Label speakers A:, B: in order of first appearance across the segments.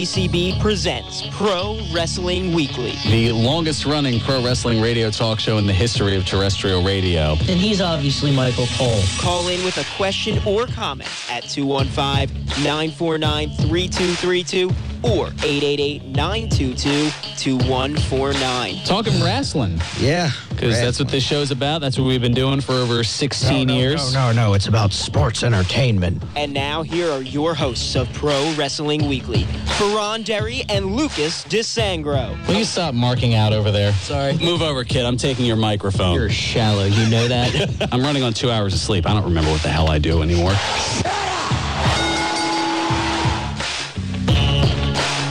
A: WBCB presents Pro Wrestling Weekly.
B: The longest-running pro wrestling radio talk show in the history of terrestrial radio.
C: And he's obviously Michael Cole.
A: Call in with a question or comment at 215-949-3232 or 888-922-2149.
B: Talking wrestling.
D: Yeah.
B: Because that's what this show's about. That's what we've been doing for over 16 years.
D: No. It's about sports entertainment.
A: And now here are your hosts of Pro Wrestling Weekly, Fearon and Lucas DeSangro.
B: Will you stop marking out over there?
C: Sorry.
B: Move over, kid. I'm taking your microphone.
C: You're shallow. You know that?
B: I'm running on 2 hours of sleep. I don't remember what the hell I do anymore.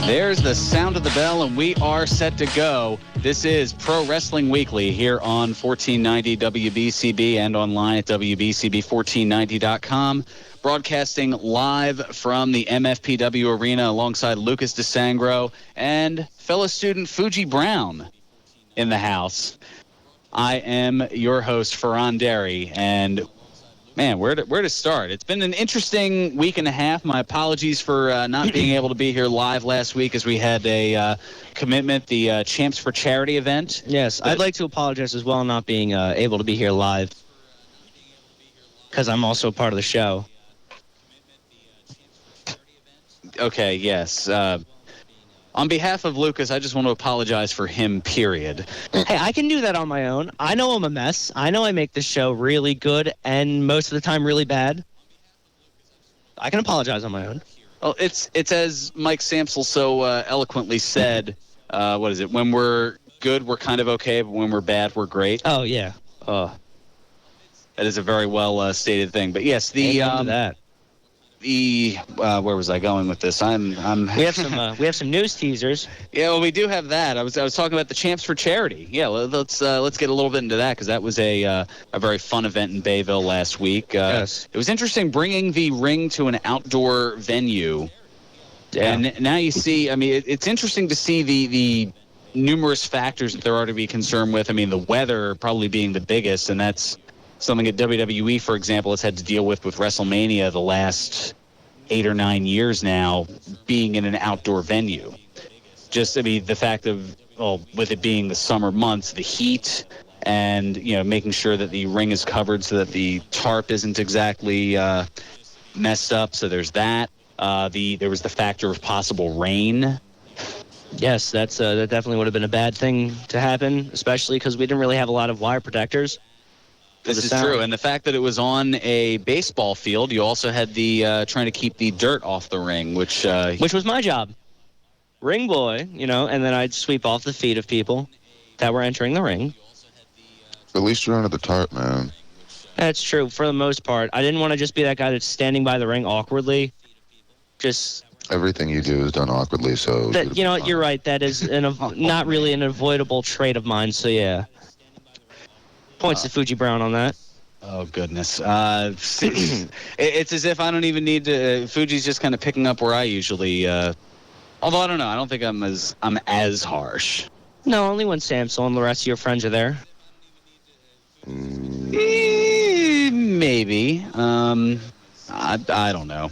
B: There's the sound of the bell, and we are set to go. This is Pro Wrestling Weekly here on 1490 WBCB and online at WBCB1490.com. Broadcasting live from the MFPW Arena alongside Lucas DeSangro and fellow student Fuji Brown in the house. I am your host, Fearon, and man, where to start? It's been an interesting week and a half. My apologies for not being able to be here live last week as we had a commitment, the Champs for Charity event.
C: Yes, I'd like to apologize as well not being able to be here live because I'm also part of the show.
B: Okay, yes. On behalf of Lucas, I just want to apologize for him, period.
C: Hey, I can do that on my own. I know I'm a mess. I know I make this show really good and most of the time really bad. I can apologize on my own.
B: Well, it's as Mike Samsel so eloquently said, what is it? When we're good, we're kind of okay, but when we're bad, we're great.
C: Oh, yeah.
B: That is a very well stated thing. But yes,
C: that.
B: Where was I going with this?
C: We have some news teasers.
B: Yeah, well, we do have that. I was talking about the Champs for Charity. Yeah, let's get a little bit into that because that was a very fun event in Bayville last week.
C: Yes,
B: it was interesting bringing the ring to an outdoor venue.
C: Yeah.
B: And now you see. I mean, it's interesting to see the numerous factors that there are to be concerned with. I mean, the weather probably being the biggest, and that's something that WWE, for example, has had to deal with WrestleMania the last 8 or 9 years now, being in an outdoor venue. Just, I mean, the fact of, well, with it being the summer months, the heat, and, you know, making sure that the ring is covered so that the tarp isn't exactly messed up. So there's that. There was the factor of possible rain.
C: Yes, that definitely would have been a bad thing to happen, especially because we didn't really have a lot of wire protectors.
B: This is true, and the fact that it was on a baseball field, you also had the trying to keep the dirt off the ring, which
C: was my job, ring boy, you know, and then I'd sweep off the feet of people that were entering the ring.
E: At least you're under the tarp, man.
C: That's true for the most part. I didn't want to just be that guy that's standing by the ring awkwardly. Just
E: everything you do is done awkwardly, so
C: that, you know, you're right. That is not really an avoidable trait of mine. So yeah. Points to Fuji Brown on that.
B: Oh, goodness. It's as if I don't even need to. Fuji's just kind of picking up where I usually. Although I don't know. I don't think I'm as harsh.
C: No, only when Samsel and the rest of your friends are there.
B: Maybe. I don't know.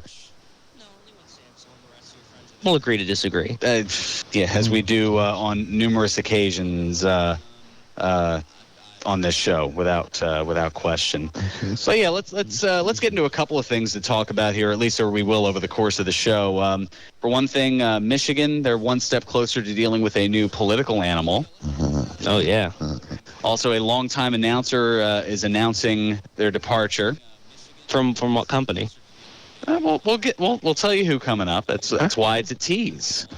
C: We'll agree to disagree.
B: Yeah, as we do on numerous occasions. On this show, without question. So yeah, let's get into a couple of things to talk about here, at least, or we will over the course of the show. For one thing, Michigan, they're one step closer to dealing with a new political animal.
C: Oh yeah.
B: Also, a longtime announcer is announcing their departure.
C: From what company?
B: We'll tell you who coming up. That's why it's a tease.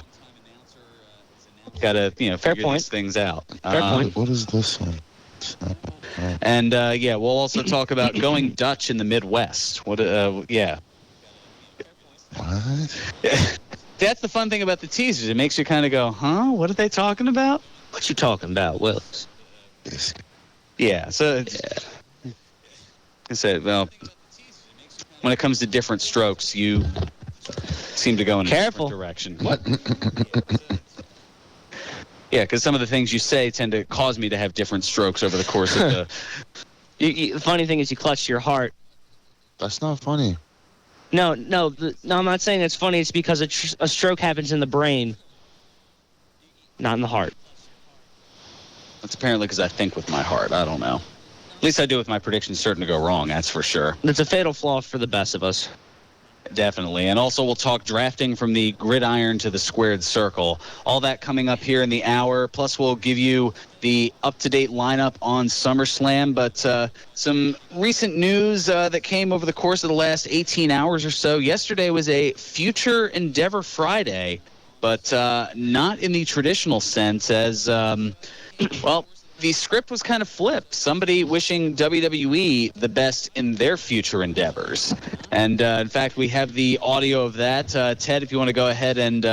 B: Got to figure these things out.
C: Fair point.
E: What is this one?
B: And yeah, we'll also talk about going Dutch in the Midwest. Yeah.
E: What?
B: That's the fun thing about the teasers. It makes you kind of go, huh? What are they talking about?
C: What you talking about, Willis?
B: Yeah. So it's, I said, well, when it comes to different strokes, you seem to go in a different direction. What? Yeah, because some of the things you say tend to cause me to have different strokes over the course of the...
C: The funny thing is you clutched your heart.
E: That's not funny.
C: No, I'm not saying it's funny. It's because a stroke happens in the brain, not in the heart.
B: That's apparently because I think with my heart. I don't know. At least I do with my predictions certain to go wrong, that's for sure.
C: It's a fatal flaw for the best of us.
B: Definitely. And also we'll talk drafting from the gridiron to the squared circle. All that coming up here in the hour. Plus we'll give you the up-to-date lineup on SummerSlam. But some recent news that came over the course of the last 18 hours or so. Yesterday was a Future Endeavor Friday, but not in the traditional sense as, well, the script was kind of flipped. Somebody wishing WWE the best in their future endeavors. And, in fact, we have the audio of that. Ted, if you want to go ahead and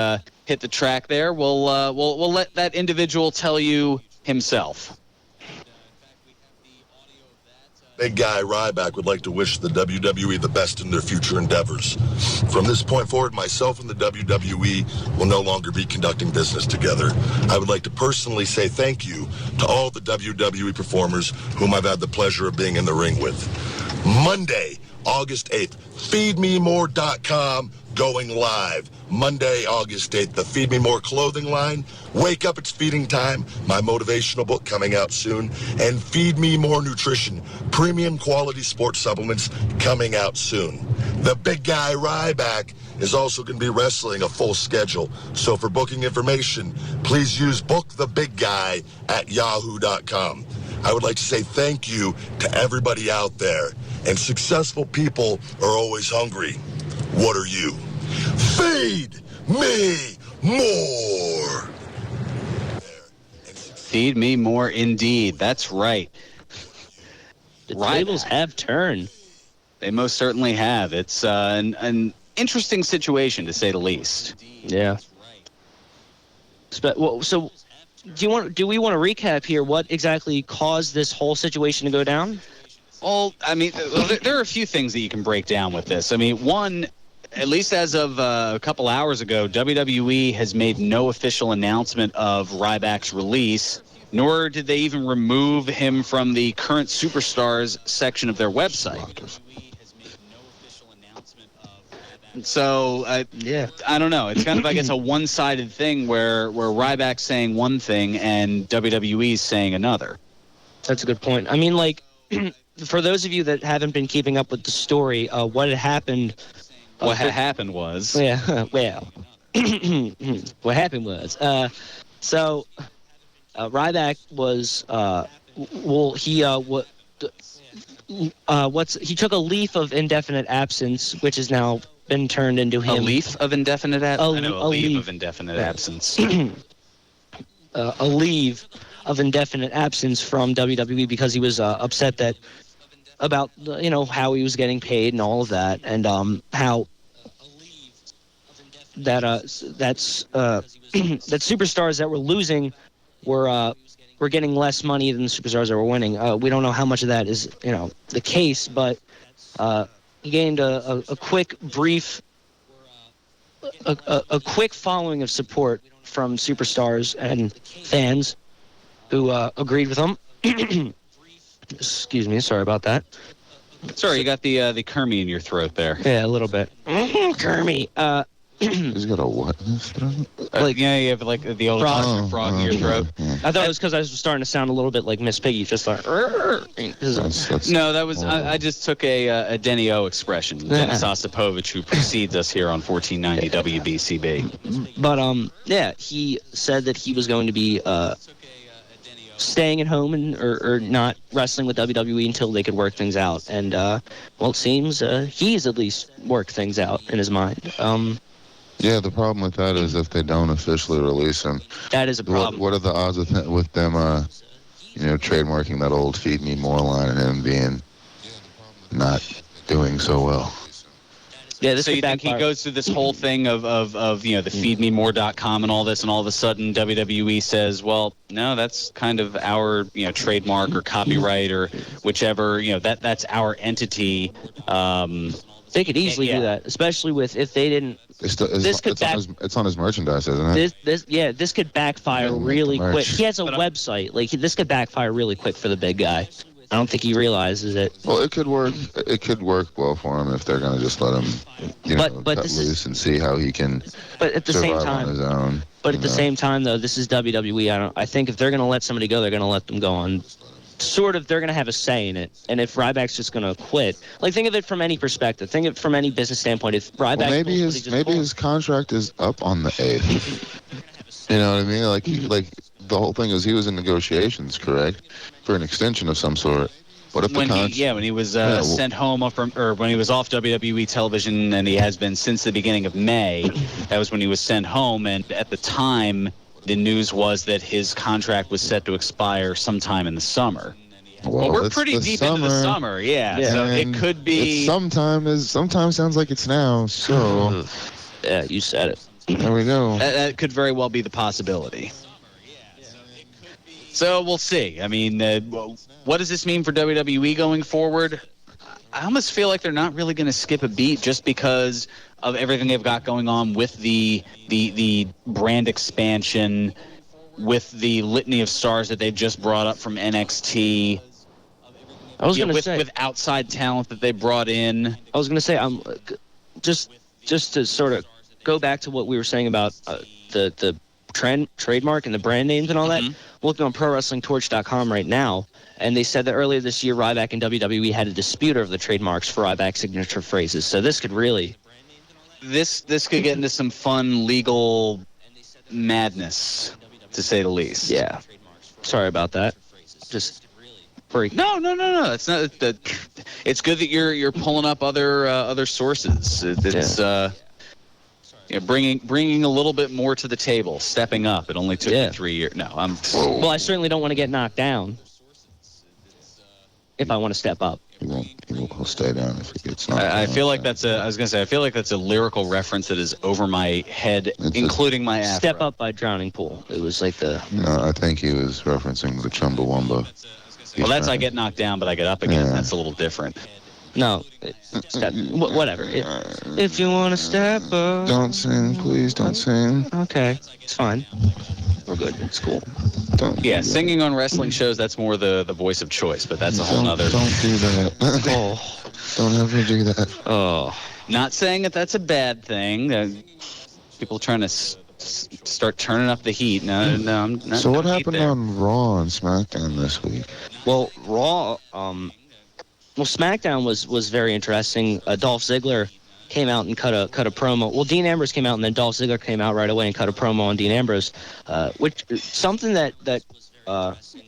B: hit the track there, we'll let that individual tell you himself.
F: Big guy Ryback would like to wish the WWE the best in their future endeavors. From this point forward, myself and the WWE will no longer be conducting business together. I would like to personally say thank you to all the WWE performers whom I've had the pleasure of being in the ring with. Monday, August 8th, feedmemore.com going live. Monday, August 8th, the Feed Me More clothing line. Wake Up, It's Feeding Time, my motivational book coming out soon. And Feed Me More Nutrition, premium quality sports supplements coming out soon. The big guy Ryback is also going to be wrestling a full schedule. So for booking information, please use bookthebigguy at yahoo.com. I would like to say thank you to everybody out there. And successful people are always hungry. What are you? Feed me more.
B: Feed me more indeed. That's right.
C: The tables have turned.
B: They most certainly have. It's an interesting situation, to say the least.
C: Yeah. So do we want to recap here what exactly caused this whole situation to go down?
B: Well, I mean, there are a few things that you can break down with this. I mean, one, at least as of a couple hours ago, WWE has made no official announcement of Ryback's release, nor did they even remove him from the current superstars section of their website. So, I don't know. It's kind of, I guess, a one-sided thing where Ryback's saying one thing and WWE's saying another.
C: That's a good point. I mean, like, for those of you that haven't been keeping up with the story, what had happened...
B: What happened was...
C: Yeah, well, what happened was... So, Ryback was... he took a leaf of indefinite absence, which has now been turned into him...
B: A leaf of indefinite absence? I know, a leave of indefinite absence.
C: A leave of indefinite absence from WWE because he was upset about how he was getting paid and all of that, and how that superstars that were losing were getting less money than the superstars that were winning. We don't know how much of that is the case, but he gained a quick following of support from superstars and fans who agreed with him. Excuse me, sorry about that.
B: Sorry, you got the Kermie in your throat there.
C: Yeah, a little bit. Kermie.
E: He's got a what in his throat?
B: You have like the old frog in your throat.
C: I thought it was because I was starting to sound a little bit like Miss Piggy, just like.
B: No, that was I just took a Denny O expression. Dennis Ostapovich, who precedes us here on 1490 WBCB.
C: But yeah, he said that he was going to be staying at home or not wrestling with WWE until they could work things out. And, well, it seems he's at least worked things out in his mind.
E: Yeah, the problem with that is if they don't officially release him.
C: That is a problem.
E: What are the odds with them, trademarking that old Feed Me More line and him being not doing so well?
C: Yeah, this
B: so you think he goes through this whole thing of the feedmemore.com and all this, and all of a sudden WWE says, well, no, that's kind of our trademark or copyright or whichever, that's our entity.
C: They could easily do that, especially if they didn't.
E: It's on his merchandise, isn't it?
C: This could backfire really quick. He has a website. Like this could backfire really quick for the big guy. I don't think he realizes it.
E: Well, it could work. It could work well for him if they're going to just let him,
C: But
E: cut loose and see how he can
C: But at the
E: survive
C: same time,
E: on his own.
C: But at the same time, though, this is WWE. I think if they're going to let somebody go, they're going to let them go on. Sort of, they're going to have a say in it. And if Ryback's just going to quit, like, think of it from any perspective. Think of it from any business standpoint. If Ryback,
E: well, maybe his contract is up on the 8th. You know what I mean? Like the whole thing is he was in negotiations, correct, for an extension of some sort. What if
B: when he was sent home or when he was off WWE television, and he has been since the beginning of May. That was when he was sent home, and at the time, the news was that his contract was set to expire sometime in the summer. Well, we're pretty deep into the summer, yeah. So it could be.
E: Sometimes sounds like it's now. So.
C: Yeah, you said it.
E: There we go.
B: That could very well be the possibility. So we'll see. I mean, what does this mean for WWE going forward? I almost feel like they're not really going to skip a beat just because of everything they've got going on with the brand expansion, with the litany of stars that they've just brought up from NXT.
C: I was going to say
B: with outside talent that they brought in.
C: I was going to say I'm just to sort of go back to what we were saying about the trademark and the brand names and all that. Looking on ProWrestlingTorch.com right now, and they said that earlier this year, Ryback and WWE had a dispute over the trademarks for Ryback's signature phrases. So this could really...
B: This could get into some fun legal madness, to say the least.
C: Yeah. Sorry about that. Just...
B: No. It's not. It's good that you're pulling up other sources. It's bringing a little bit more to the table, stepping up. It only took me 3 years. No,
C: Well, I certainly don't want to get knocked down. If I want to step up,
E: he will stay down if he gets knocked down.
B: I feel like that's a. I was gonna say I feel like that's a lyrical reference that is over my head, including my afro.
C: Step Up by Drowning Pool. It was like the.
E: No, I think he was referencing the Chumbawamba.
B: Well, that's I get knocked down, but I get up again. Yeah. That's a little different.
C: No, whatever. If you want to step up.
E: Don't sing, please don't sing.
C: Okay, it's fine. We're good. It's cool.
B: Singing on wrestling shows, that's more the voice of choice, but that's a whole nother.
E: Don't do that. Don't ever do that.
B: Oh. Not saying that that's a bad thing. People trying to start turning up the heat. No, I'm not.
E: So what happened on Raw and SmackDown this week?
C: Well, Raw, SmackDown was very interesting. Dolph Ziggler came out and cut a promo. Well, Dean Ambrose came out, and then Dolph Ziggler came out right away and cut a promo on Dean Ambrose, which something that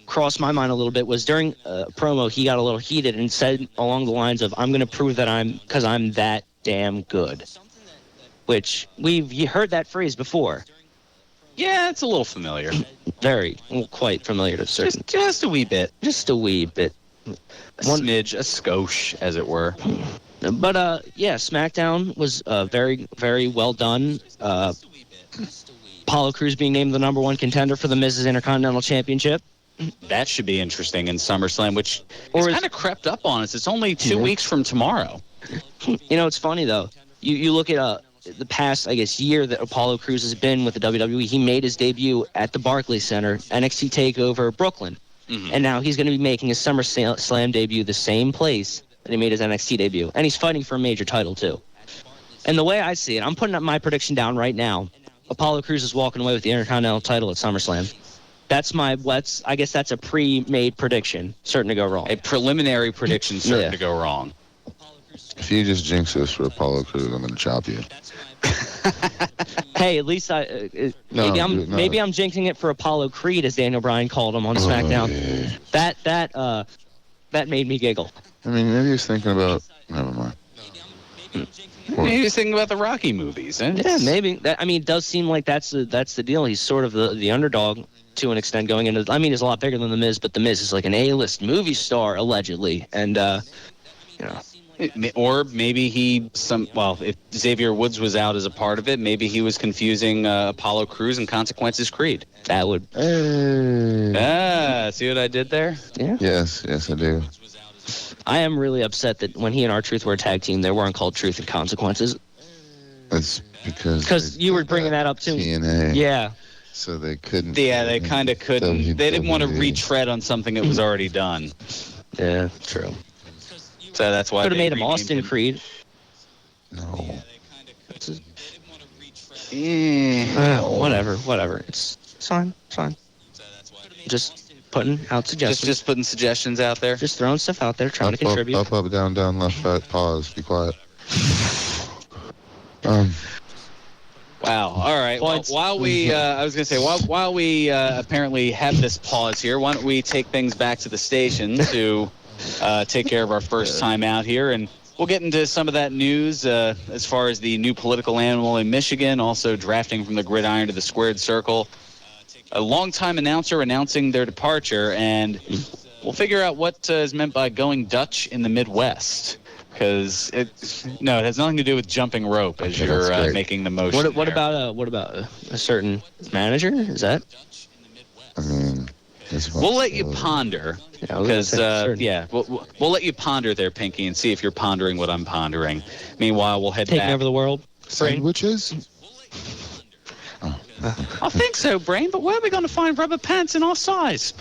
C: crossed my mind a little bit was during a promo he got a little heated and said along the lines of, "I'm going to prove that I'm that damn good," which we've heard that phrase before.
B: Yeah, it's a little familiar.
C: Quite familiar to certain.
B: Just a wee bit.
C: Just a wee bit.
B: A smidge, a skosh, as it were.
C: But, SmackDown was very, very well done. Apollo Crews being named the number one contender for the Miz's Intercontinental Championship.
B: That should be interesting in SummerSlam, which is kind of crept up on us. It's only 2 weeks from tomorrow.
C: It's funny, though. You look at the past, I guess, year that Apollo Crews has been with the WWE. He made his debut at the Barclays Center, NXT TakeOver Brooklyn. Mm-hmm. And now he's going to be making his SummerSlam debut the same place that he made his NXT debut. And he's fighting for a major title, too. And the way I see it, I'm putting up my prediction down right now. Apollo Crews is walking away with the Intercontinental title at SummerSlam. I guess that's a pre-made prediction, certain to go wrong.
B: A preliminary prediction certain to go wrong.
E: If you just jinx this for Apollo Crews, I'm going to chop you.
C: Hey, at least maybe I'm jinxing it for Apollo Creed, as Daniel Bryan called him on SmackDown. Yeah. That made me giggle.
E: I mean, maybe he's thinking about. Never mind.
B: Maybe he's thinking about the Rocky movies. Eh?
C: Yeah, maybe. It does seem like that's the deal. He's sort of the underdog to an extent going into. He's a lot bigger than The Miz, but The Miz is like an A-list movie star allegedly, and
B: Or maybe if Xavier Woods was out as a part of it, maybe he was confusing Apollo Crews and Consequences Creed.
C: That would.
B: See what I did there?
C: Yeah.
E: Yes, I do.
C: I am really upset that when he and R-Truth were a tag team, they weren't called Truth and Consequences.
E: That's because
C: you were bringing that up too.
E: TNA.
C: Yeah.
E: So they couldn't.
B: Yeah, they kind of couldn't. They didn't want to retread on something that was already done.
C: Yeah, true.
B: So that's why
C: Could have
B: they
C: made him
B: renamed
C: Austin Creed.
E: No.
C: Whatever. It's fine. Just putting out suggestions.
B: Just putting suggestions out there.
C: Just throwing stuff out there, trying to
E: Up,
C: contribute.
E: up, down, left, right, pause. Be quiet.
B: Wow. All right. Well, while we apparently have this pause here, why don't we take things back to the station to take care of our first time out here, and we'll get into some of that news as far as the new political animal in Michigan, also drafting from the gridiron to the squared circle. A longtime announcer announcing their departure, and we'll figure out what is meant by going Dutch in the Midwest. Because it has nothing to do with jumping rope as you're making the motion.
C: What about a certain manager? Is that?
E: I mean,
B: we'll let you ponder. Because we'll let you ponder there, Pinky, and see if you're pondering what I'm pondering. Meanwhile, we'll head
C: taking
B: back.
C: over the world.
E: Sandwiches?
B: I think so, Brain. But where are we going to find rubber pants in our size?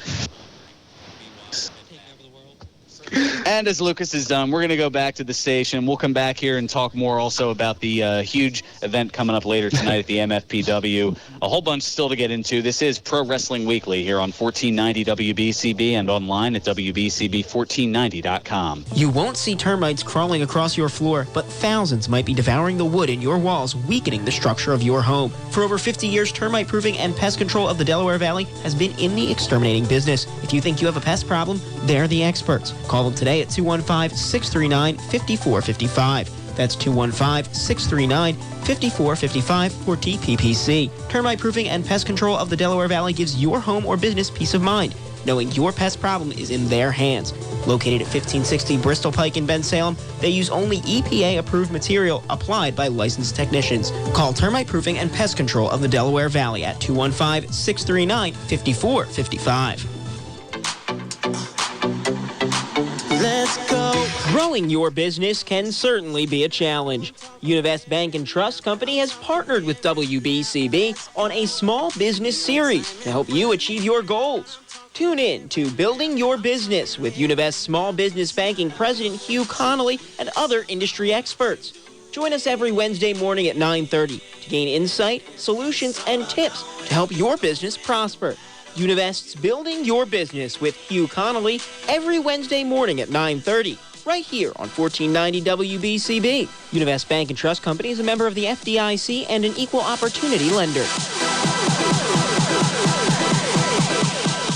B: And as Lucas is done, we're going to go back to the station. We'll come back here and talk more also about the huge event coming up later tonight at the MFPW. A whole bunch still to get into. This is Pro Wrestling Weekly here on 1490 WBCB and online at WBCB1490.com.
A: You won't see termites crawling across your floor, but thousands might be devouring the wood in your walls, weakening the structure of your home. For over 50 years, termite proofing and pest control of the Delaware Valley has been in the exterminating business. If you think you have a pest problem, they're the experts. Call them today at 215-639-5455. That's 215-639-5455 for TPPC. Termite proofing and pest control of the Delaware Valley gives your home or business peace of mind, knowing your pest problem is in their hands. Located at 1560 Bristol Pike in Bensalem, they use only EPA-approved material applied by licensed technicians. Call Termite Proofing and Pest Control of the Delaware Valley at 215-639-5455. Let's go. Growing your business can certainly be a challenge. Univest Bank and Trust Company has partnered with WBCB on a small business series to help you achieve your goals. Tune in to Building Your Business with Univest Small Business Banking President Hugh Connolly and other industry experts. Join us every Wednesday morning at 9:30 to gain insight, solutions, and tips to help your business prosper. Univest's Building Your Business with Hugh Connolly every Wednesday morning at 9:30, right here on 1490 WBCB. Univest Bank and Trust Company is a member of the FDIC and an equal opportunity lender.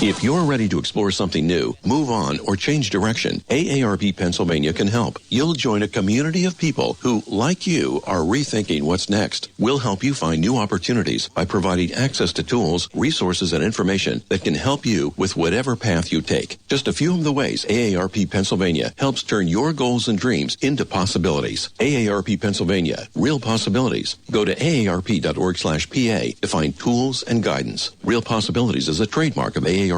G: If you're ready to explore something new, move on, or change direction, AARP Pennsylvania can help. You'll join a community of people who, like you, are rethinking what's next. We'll help you find new opportunities by providing access to tools, resources, and information that can help you with whatever path you take. Just a few of the ways AARP Pennsylvania helps turn your goals and dreams into possibilities. AARP Pennsylvania, real possibilities. Go to aarp.org/PA to find tools and guidance. Real Possibilities is a trademark of AARP.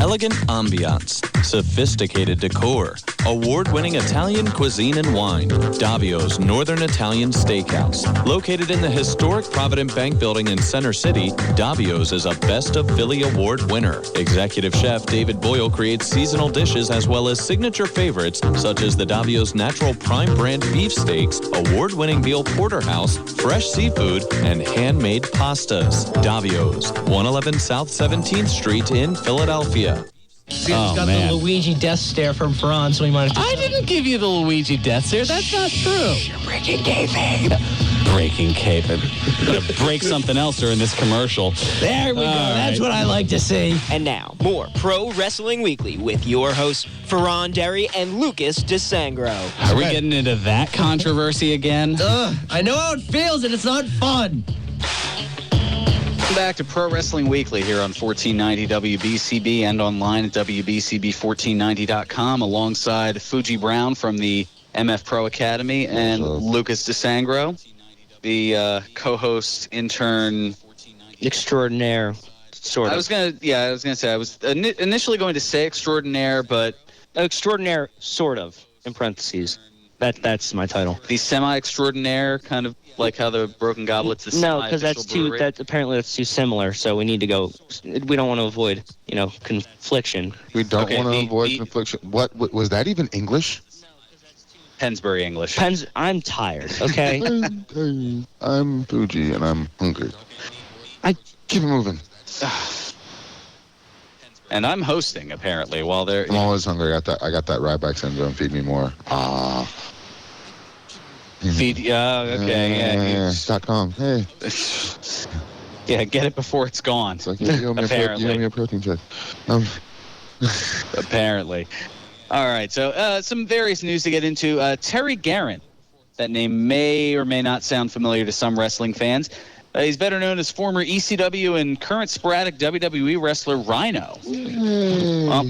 H: Elegant ambiance, sophisticated decor, award-winning Italian cuisine and wine. Davio's Northern Italian Steakhouse. Located in the historic Provident Bank Building in Center City, Davio's is a Best of Philly Award winner. Executive Chef David Boyle creates seasonal dishes as well as signature favorites such as the Davio's Natural Prime Brand beef steaks, award-winning veal porterhouse, fresh seafood, and handmade pastas. Davio's, 111 South 17th Street in Philadelphia.
I: He's got the Luigi death stare from Fearon, so he might have
B: I didn't give you the Luigi death stare. That's not true.
I: breaking kayfabe.
B: Breaking kayfabe. Gonna break something else during this commercial.
I: There we go. That's what I like to see.
A: And now, more Pro Wrestling Weekly with your hosts, Fearon Derry and Lucas DeSangro.
B: Are we getting into that controversy again?
I: I know how it feels, and it's not fun.
B: Back to Pro Wrestling Weekly here on 1490 WBCB and online at WBCB1490.com alongside Fuji Brown from the MF Pro Academy and Lucas DeSangro, the co-host, intern
C: Extraordinaire, sort of.
B: I was gonna say I was initially going to say extraordinaire, but
C: Extraordinaire, sort of, in parentheses. That's my title.
B: The semi-extraordinaire, kind of like how the Broken Goblet's the
C: No, because that's
B: brewery.
C: apparently that's too similar. So we need to go. We don't want to avoid, confliction.
E: We don't
B: Okay,
E: want to
B: the-
E: avoid
B: the-
E: confliction. What was that even English?
B: Pensbury English.
C: I'm tired. Okay.
E: I'm Fuji and I'm hungry. I keep it moving.
B: And I'm hosting, apparently, while they're...
E: I'm always hungry. I got that Ryback syndrome. Feed me more.
B: Feed... okay, yeah.
E: .com. Hey.
B: Yeah, get it before it's gone.
E: It's like, you owe me a protein check.
B: Apparently. All right, so some various news to get into. Terry Garrett, that name may or may not sound familiar to some wrestling fans. He's better known as former ECW and current sporadic WWE wrestler Rhyno.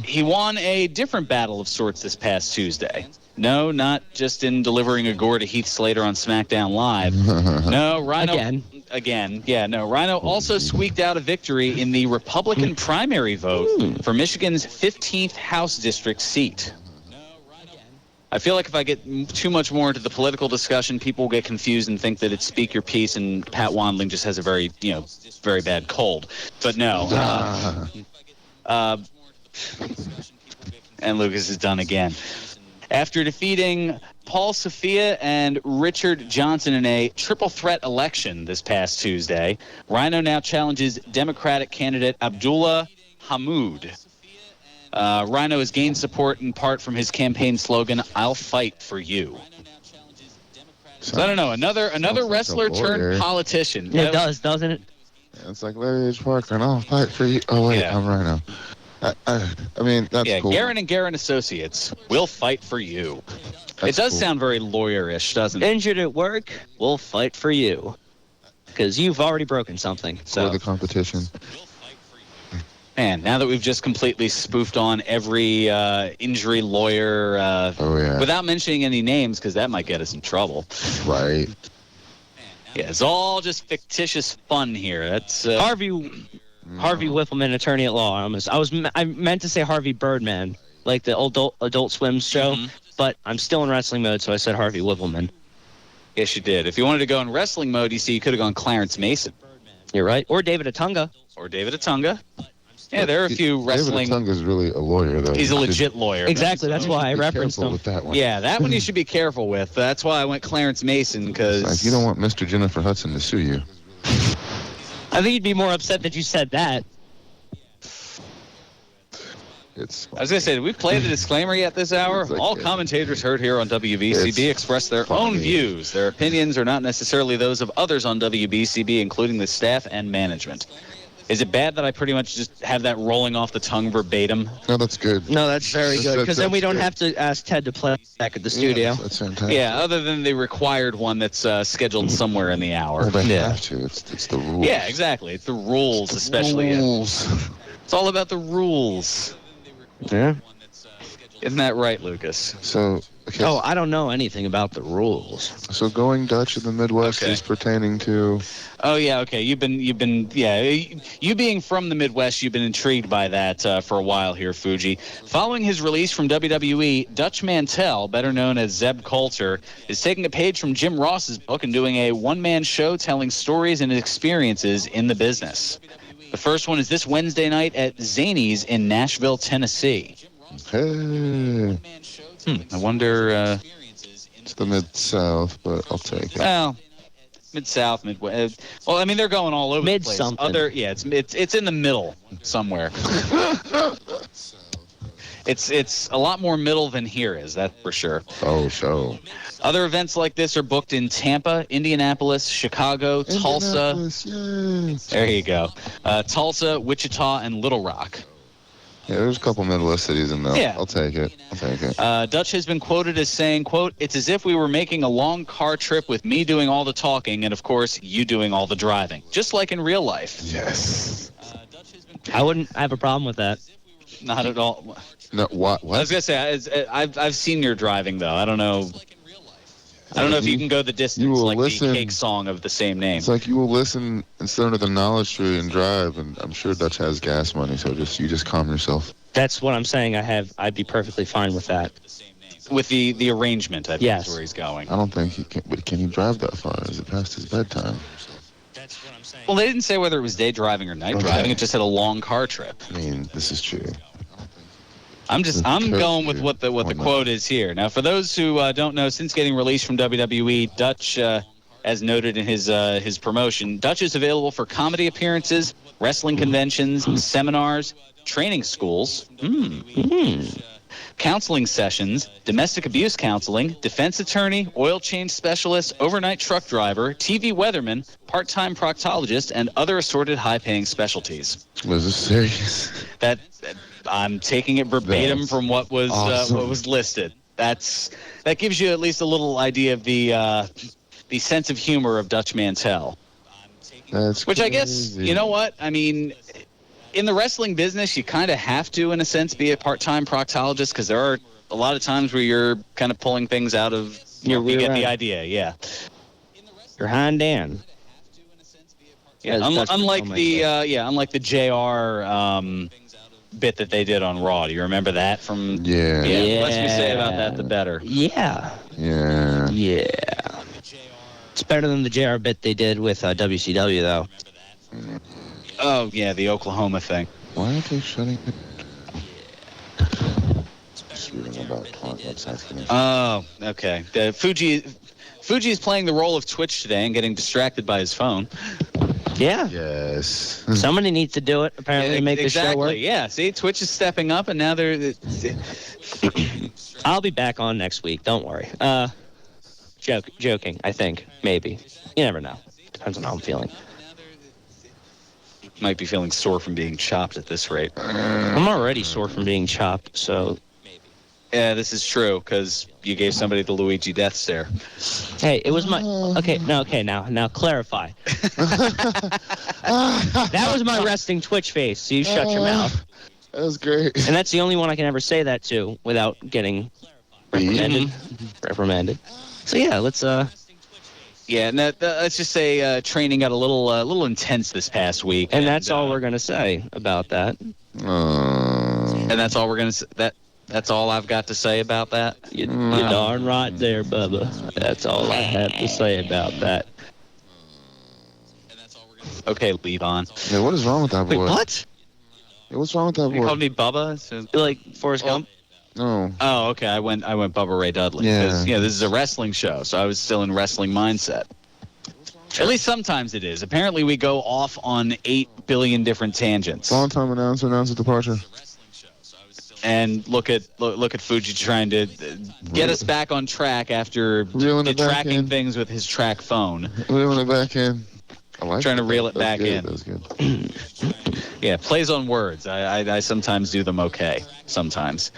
B: He won a different battle of sorts this past Tuesday. No, not just in delivering a gore to Heath Slater on SmackDown Live. No, Rhyno... Again. Yeah, no. Rhyno also squeaked out a victory in the Republican primary vote for Michigan's 15th House District seat. I feel like if I get too much more into the political discussion, people will get confused and think that it's speak your piece and Pat Wandling just has a very, very bad cold. But no. And Lucas is done again. After defeating Paul Sophia and Richard Johnson in a triple threat election this past Tuesday, Rhyno now challenges Democratic candidate Abdullah Hammoud. Rhyno has gained support in part from his campaign slogan, "I'll fight for you." So I don't know, another wrestler turned politician.
C: It does, doesn't it?
E: Yeah, it's like Larry H. Parker, and I'll fight for you. Oh wait, I'm Rhyno. I mean, that's cool.
B: Garrett and Garrett Associates will fight for you. It does sound very lawyerish, doesn't it?
C: Injured at work, we'll fight for you. Because you've already broken something. So
E: For the competition.
B: Man, now that we've just completely spoofed on every injury lawyer without mentioning any names, because that might get us in trouble.
E: Right.
B: Yeah, it's all just fictitious fun here. That's
C: Harvey Whiffleman, attorney at law. I meant to say Harvey Birdman, like the Adult Swim show, but I'm still in wrestling mode, so I said Harvey Whiffleman.
B: Yes, you did. If you wanted to go in wrestling mode, you could have gone Clarence Mason.
C: You're right. Or David Otunga. Yeah, there are a few wrestling...
E: David Otunga's really a lawyer, though.
B: He's a legit lawyer.
C: Exactly, that's why I referenced him.
E: With that one.
B: Yeah, that one you should be careful with. That's why I went Clarence Mason, because...
E: Like, you don't want Mr. Jennifer Hudson to sue you.
C: I think you'd be more upset that you said that.
B: I was going to say, did we play the disclaimer yet this hour?
E: Like,
B: all commentators heard here on WBCB express their own views. Their opinions are not necessarily those of others on WBCB, including the staff and management. Is it bad that I pretty much just have that rolling off the tongue verbatim?
E: No, that's good.
C: No, that's very good, because then we don't have to ask Ted to play back at the studio.
E: Yeah, that's fantastic.
B: Yeah, other than the required one that's scheduled somewhere in the hour.
E: Well, they have to. It's the rules.
B: Yeah, exactly. It's the rules, especially.
E: Rules.
B: It's all about the rules.
C: Yeah.
B: Isn't that right, Lucas?
E: So, okay.
C: Oh, I don't know anything about the rules.
E: So going Dutch in the Midwest is pertaining to...
B: Oh, yeah, okay. You being from the Midwest, you've been intrigued by that for a while here, Fuji. Following his release from WWE, Dutch Mantell, better known as Zeb Coulter, is taking a page from Jim Ross's book and doing a one-man show telling stories and experiences in the business. The first one is this Wednesday night at Zany's in Nashville, Tennessee.
E: Hey.
B: I wonder...
E: It's the Mid-South, but I'll take it.
B: Well, Mid-South, Midwest. Well, I mean, they're going all over the place.
C: Mid-something.
B: It's in the middle somewhere. It's a lot more middle than here is, that's for sure.
E: Oh, so.
B: Other events like this are booked in Tampa, Indianapolis, Chicago, Tulsa.
E: Yes.
B: There you go. Tulsa, Wichita, and Little Rock.
E: Yeah, there's a couple Midwest cities in there.
B: Yeah.
E: I'll take it.
B: Dutch has been quoted as saying, quote, "It's as if we were making a long car trip with me doing all the talking and, of course, you doing all the driving. Just like in real life."
E: Yes.
C: I wouldn't have a problem with that.
B: Not at all.
E: No, what?
B: I was going to say, I've seen your driving, though. I don't know if you can go the distance like the Cake song of the same name.
E: It's like you will listen instead of the knowledge tree and drive, and I'm sure Dutch has gas money, so you just calm yourself.
C: That's what I'm saying. I'd be perfectly fine with that.
B: with the arrangement, I think
C: Yes.
B: is where he's going.
E: I don't think he can. But can he drive that far? Is it past his bedtime?
B: Well, they didn't say whether it was day driving or night driving. It just had a long car trip.
E: I mean, this is true.
B: I'm going with what the quote is here. Now, for those who don't know, since getting released from WWE, Dutch, as noted in his promotion, Dutch is available for comedy appearances, wrestling conventions, seminars, training schools, counseling sessions, domestic abuse counseling, defense attorney, oil change specialist, overnight truck driver, TV weatherman, part-time proctologist, and other assorted high-paying specialties.
E: Was this serious?
B: That I'm taking it verbatim from what was
E: awesome.
B: what was listed. That gives you at least a little idea of the sense of humor of Dutch Mantell.
E: That's
B: which
E: crazy.
B: I guess, you know what? I mean, in the wrestling business, you kind of have to, in a sense, be a part-time proctologist because there are a lot of times where you're kind of pulling things out of you get the idea, yeah.
C: Your hand Dan.
B: Yeah, unlike the JR bit that they did on Raw. Do you remember that from?
E: Yeah.
B: The less we say about that, the better.
C: Yeah.
E: Yeah.
C: Yeah. It's better than the JR bit they did with WCW, though.
B: Oh, yeah, the Oklahoma thing.
E: Why are they shutting it? Just reading about websites.
B: Oh, okay. The Fuji's playing the role of Twitch today and getting distracted by his phone.
C: Yeah.
E: Yes.
C: Somebody needs to do it, apparently, to make the show work.
B: Yeah, see, Twitch is stepping up, and now they're...
C: I'll be back on next week. Don't worry. Joking, I think. Maybe. You never know. Depends on how I'm feeling.
B: Might be feeling sore from being chopped at this rate.
C: I'm already sore from being chopped, so...
B: Yeah, this is true, because you gave somebody the Luigi death stare.
C: Hey, it was my... Now clarify. That was my resting Twitch face, so you shut your mouth.
E: That was great.
C: And that's the only one I can ever say that to without getting reprimanded. So yeah, let's...
B: Yeah, and let's just say training got a little intense this past week.
C: And that's all we're going to say about that.
B: And that's all we're going to... That's all I've got to say about that.
C: You're darn right there, Bubba. That's all I have to say about that.
B: Okay, leave on.
E: Yeah, what is wrong with that boy?
C: Wait, what?
E: Yeah, what's wrong with that boy?
B: You called me Bubba? So...
C: Like Forrest Gump?
E: No.
B: Oh, okay. I went Bubba Ray Dudley.
E: Yeah.
B: Because, this is a wrestling show, so I was still in wrestling mindset. At least sometimes it is. Apparently, we go off on 8 billion different tangents.
E: Long-time announcer announces departure.
B: And look at Fuji trying to get us back on track after tracking things with his track phone.
E: Reeling it back in. I like
B: trying to reel it back in.
E: That was good.
B: Yeah, plays on words. I sometimes do them okay. Sometimes.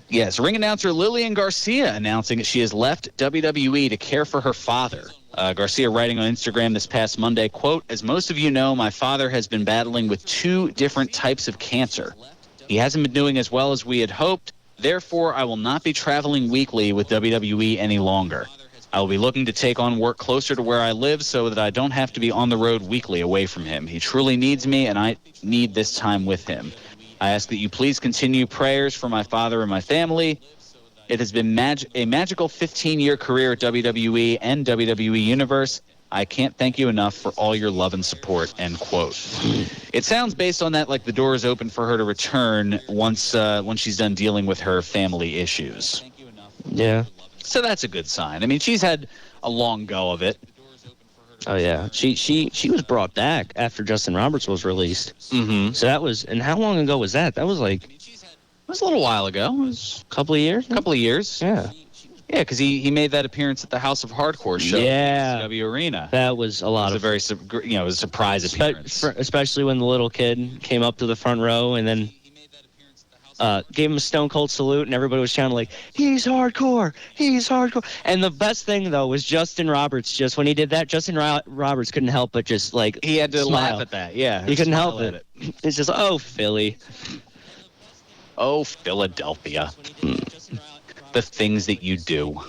B: Yes, ring announcer Lillian Garcia announcing that she has left WWE to care for her father. Garcia writing on Instagram this past Monday, quote, "As most of you know, my father has been battling with 2 different types of cancer. He hasn't been doing as well as we had hoped. Therefore, I will not be traveling weekly with WWE any longer. I will be looking to take on work closer to where I live so that I don't have to be on the road weekly away from him. He truly needs me, and I need this time with him. I ask that you please continue prayers for my father and my family. It has been a magical 15-year career at WWE and WWE Universe. I can't thank you enough for all your love and support," end quote. It sounds based on that like the door is open for her to return once she's done dealing with her family issues.
C: Yeah.
B: So that's a good sign. I mean, she's had a long go of it.
C: Oh, yeah. She was brought back after Justin Roberts was released.
B: Mm-hmm.
C: So that was... And how long ago was that? That was like...
B: It was a little while ago. It was
C: a couple of years?
B: A couple of years.
C: Yeah.
B: Yeah, because he made that appearance at the House of Hardcore show at the MFPW Arena.
C: That was a lot of...
B: It was a very, a surprise appearance.
C: Especially when the little kid came up to the front row and then gave him a Stone Cold salute, and everybody was shouting like, "He's hardcore! He's hardcore!" And the best thing, though, was Justin Roberts. Just when he did that, Justin Roberts couldn't help but just, like,
B: he had to
C: smile.
B: laugh at that, yeah.
C: He couldn't help it. It's just, oh, Philly.
B: Oh, Philadelphia. The things that you do.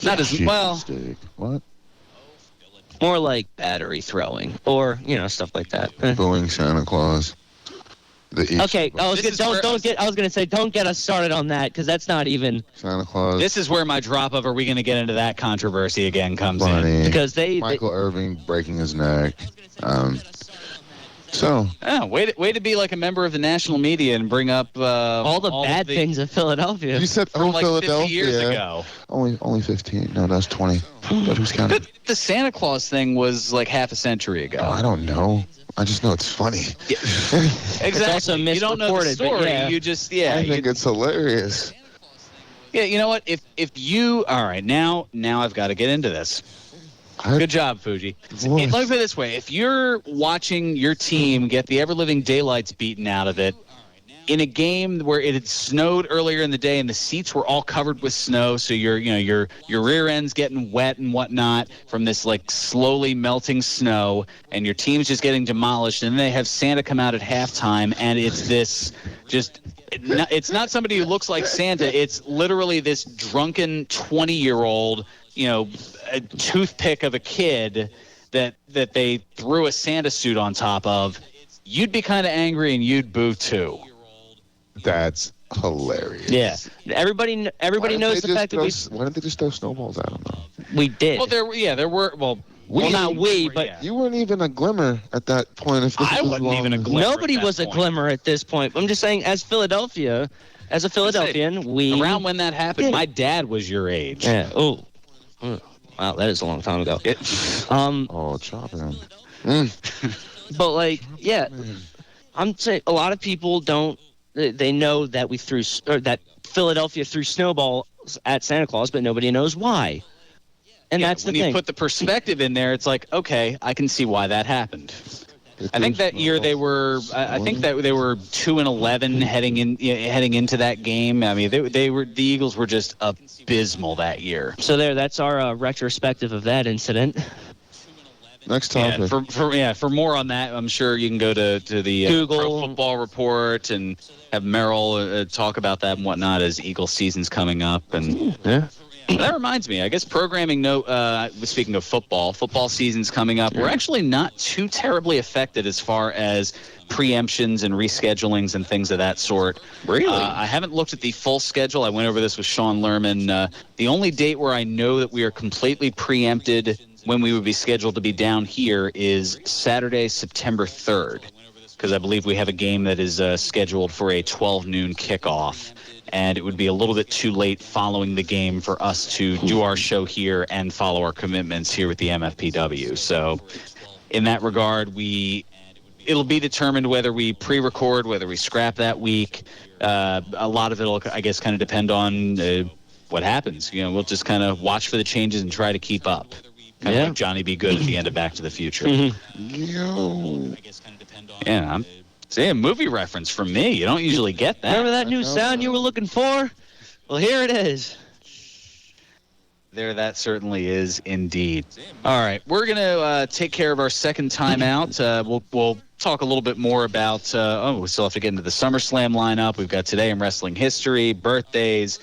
B: Not as well.
E: What?
C: More like battery throwing or, stuff like that.
E: Booing Santa Claus.
C: Okay, I was gonna say don't get us started on that because that's not even
E: Santa Claus.
B: This is where my drop of "Are we going to get into that controversy again?" comes in.
C: Because
E: Michael Irving breaking his neck.
B: Way to be like a member of the national media and bring up
C: all the bad things of Philadelphia.
E: You said
B: from like
E: Philadelphia
B: 50 years ago.
E: Only 15. No, that's 20. But who's counting?
B: The Santa Claus thing was like half a century ago.
E: Oh, I don't know. I just know it's funny.
B: Yeah. Exactly.
C: It's also
B: you don't know the story.
C: Yeah.
B: You just
E: I think it's hilarious.
B: Yeah, you know what? If you all right now I've got to get into this. Good job, Fuji. Let me put it this way: if you're watching your team get the ever-living daylights beaten out of it in a game where it had snowed earlier in the day and the seats were all covered with snow, so your rear end's getting wet and whatnot from this like slowly melting snow, and your team's just getting demolished, and then they have Santa come out at halftime, and it's this just. It's not somebody who looks like Santa. It's literally this drunken 20-year-old, a toothpick of a kid that they threw a Santa suit on top of. You'd be kind of angry and you'd boo too.
E: That's hilarious.
C: Yeah. Everybody knows the fact that
E: why didn't they just throw snowballs at him though?
C: We did.
B: Well, there were. Well, not we, but
E: you weren't even a glimmer at that point.
B: I wasn't even a glimmer.
C: Nobody was a glimmer at this point. I'm just saying, as a Philadelphian, we
B: around when that happened, my dad was your age.
C: Yeah. Oh. Wow, that is a long time ago.
E: Chopping.
C: But I'm saying a lot of people don't. They know that that Philadelphia threw snowballs at Santa Claus, but nobody knows why. And that's the thing.
B: When you put the perspective in there, it's like, okay, I can see why that happened. I think that year they were. I think that they were 2-11 heading into that game. I mean, the Eagles were just abysmal that year.
C: So that's our retrospective of that incident.
E: Next topic.
B: For more on that, I'm sure you can go to the
C: Google
B: Pro Football Report and have Merrill talk about that and whatnot as Eagles season's coming up. And that reminds me, I guess programming note, speaking of football season's coming up. We're actually not too terribly affected as far as preemptions and reschedulings and things of that sort.
C: Really?
B: I haven't looked at the full schedule. I went over this with Sean Lerman. The only date where I know that we are completely preempted when we would be scheduled to be down here is Saturday, September 3rd, because I believe we have a game that is scheduled for a 12 noon kickoff. And it would be a little bit too late following the game for us to do our show here and follow our commitments here with the MFPW. So in that regard, it'll be determined whether we pre-record, whether we scrap that week. A lot of it will, I guess, kind of depend on what happens. We'll just kind of watch for the changes and try to keep up. Kind of like Johnny B. Good at the end of Back to the Future. Yeah, see, a movie reference from me. You don't usually get that.
C: Remember that new sound you were looking for? Well, here it is.
B: There, that certainly is indeed. All right, we're going to take care of our second time out. We'll talk a little bit more about, we still have to get into the SummerSlam lineup. We've got Today in Wrestling History, birthdays.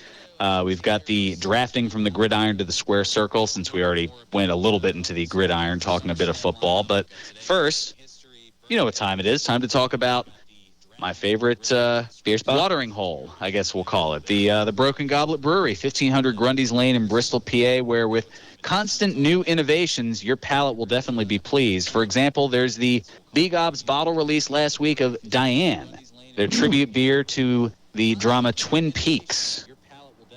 B: We've got the drafting from the gridiron to the square circle, since we already went a little bit into the gridiron, talking a bit of football. But first, you know what time it is. Time to talk about my favorite watering hole, I guess we'll call it. The Broken Goblet Brewery, 1500 Grundy's Lane in Bristol, PA, where with constant new innovations, your palate will definitely be pleased. For example, there's the B-Gob's bottle release last week of Diane, their tribute beer to the drama Twin Peaks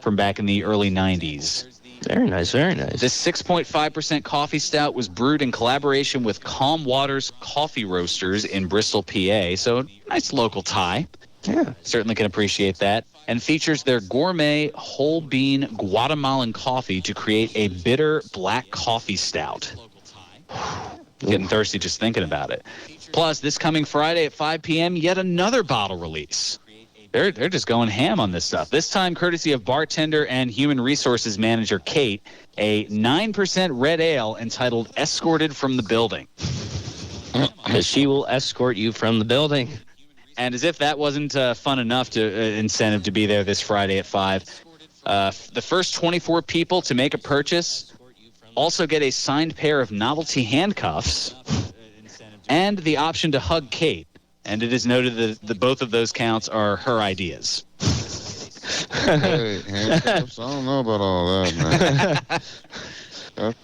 B: from back in the early 90s.
C: Very nice, very nice.
B: This 6.5% coffee stout was brewed in collaboration with Calm Waters Coffee Roasters in Bristol, PA. So nice local tie.
C: Yeah.
B: Certainly can appreciate that. And features their gourmet whole bean Guatemalan coffee to create a bitter black coffee stout. Getting thirsty just thinking about it. Plus, this coming Friday at 5 p.m., yet another bottle release. They're just going ham on this stuff. This time, courtesy of bartender and human resources manager Kate, a 9% red ale entitled "Escorted from the Building."
C: Because she will escort you from the building.
B: And as if that wasn't fun enough to incentive to be there this Friday at 5, the first 24 people to make a purchase also get a signed pair of novelty handcuffs and the option to hug Kate And it is noted that both of those counts are her ideas.
E: Hey, handcuffs, I don't know about all that,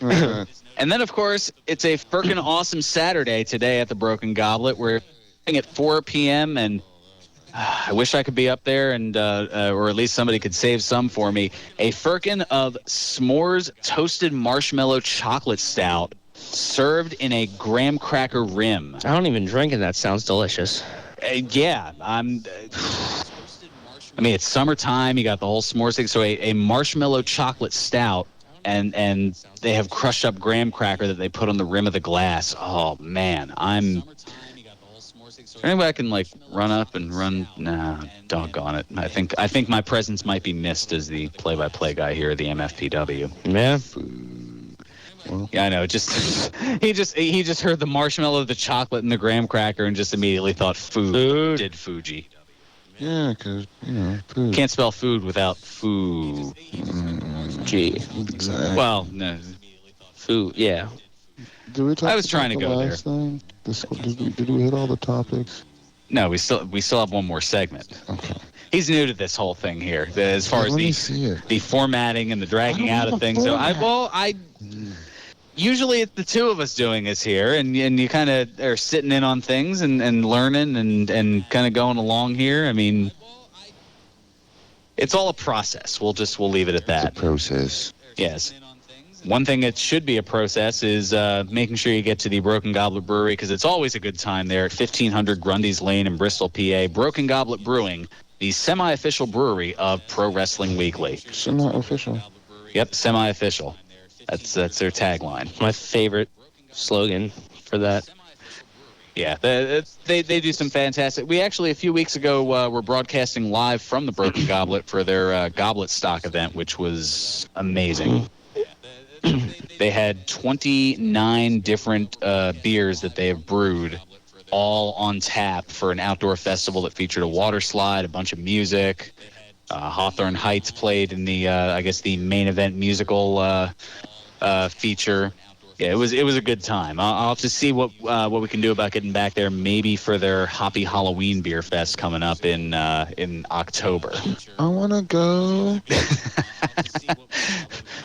E: man.
B: And then, of course, it's a frickin' awesome Saturday today at the Broken Goblet. We're at 4 p.m., and I wish I could be up there, and or at least somebody could save some for me. A firkin of s'mores toasted marshmallow chocolate stout served in a graham cracker rim.
C: I don't even drink it. That sounds delicious.
B: Yeah, I mean, it's summertime. You got the whole s'mores thing. So a marshmallow chocolate stout, and they have crushed up graham cracker that they put on the rim of the glass. Oh, man, Anybody can run up and run. Nah, doggone it. I think my presence might be missed as the play-by-play guy here at the MFPW.
C: Yeah.
B: Yeah, I know. He just heard the marshmallow, the chocolate, and the graham cracker, and just immediately thought food. Did Fuji.
E: Yeah, because food.
B: Can't spell food without food.
C: G.
E: Exactly.
B: Well, no.
C: Food. Yeah.
E: Did we talk
B: I was trying to go there.
E: Thing? Did we hit all the topics?
B: No, we still have one more segment.
E: Okay.
B: He's new to this whole thing here, as far as the formatting and the dragging out of things. So usually it's the two of us doing this here, and you kind of are sitting in on things and learning and kind of going along here. I mean, it's all a process. We'll leave it at that.
E: It's a process.
B: Yes. One thing that should be a process is making sure you get to the Broken Goblet Brewery, because it's always a good time there at 1500 Grundy's Lane in Bristol, PA. Broken Goblet Brewing, the semi-official brewery of Pro Wrestling Weekly.
E: Semi-official.
B: Yep, semi-official. That's their tagline.
C: My favorite slogan for that.
B: Yeah, they do some fantastic. We actually, a few weeks ago, were broadcasting live from the Broken Goblet for their Goblet Stock event, which was amazing. They had 29 different beers that they have brewed, all on tap for an outdoor festival that featured a water slide, a bunch of music. Hawthorne Heights played in the, I guess, the main event musical feature. Yeah, it was a good time. I'll have to see what we can do about getting back there, maybe for their Hoppy Halloween Beer Fest coming up in October.
E: I want to go.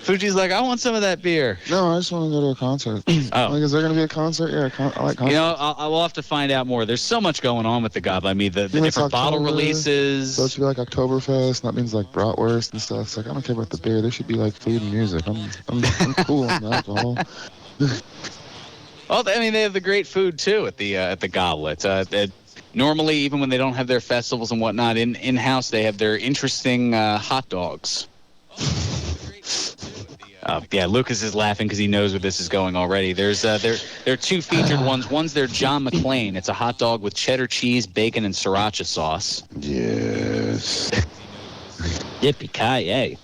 B: Fuji's like, I want some of that beer.
E: No, I just want to go to a concert.
B: Oh.
E: Is there going to be a concert? Yeah, I like concerts.
B: I will have to find out more. There's so much going on with the Goblet. I mean, the different bottle releases.
E: So it should be like Oktoberfest, and that means like bratwurst and stuff. It's like, I don't care about the beer. There should be like food and music. I'm cool on alcohol.
B: Well, I mean, they have the great food too at the Goblet. Normally, even when they don't have their festivals and whatnot in-house, they have their interesting hot dogs. Yeah, Lucas is laughing because he knows where this is going already. There's there are two featured ones. One's their John McClane. It's a hot dog with cheddar cheese, bacon, and sriracha sauce.
E: Yes.
C: Yippee-ki-yay.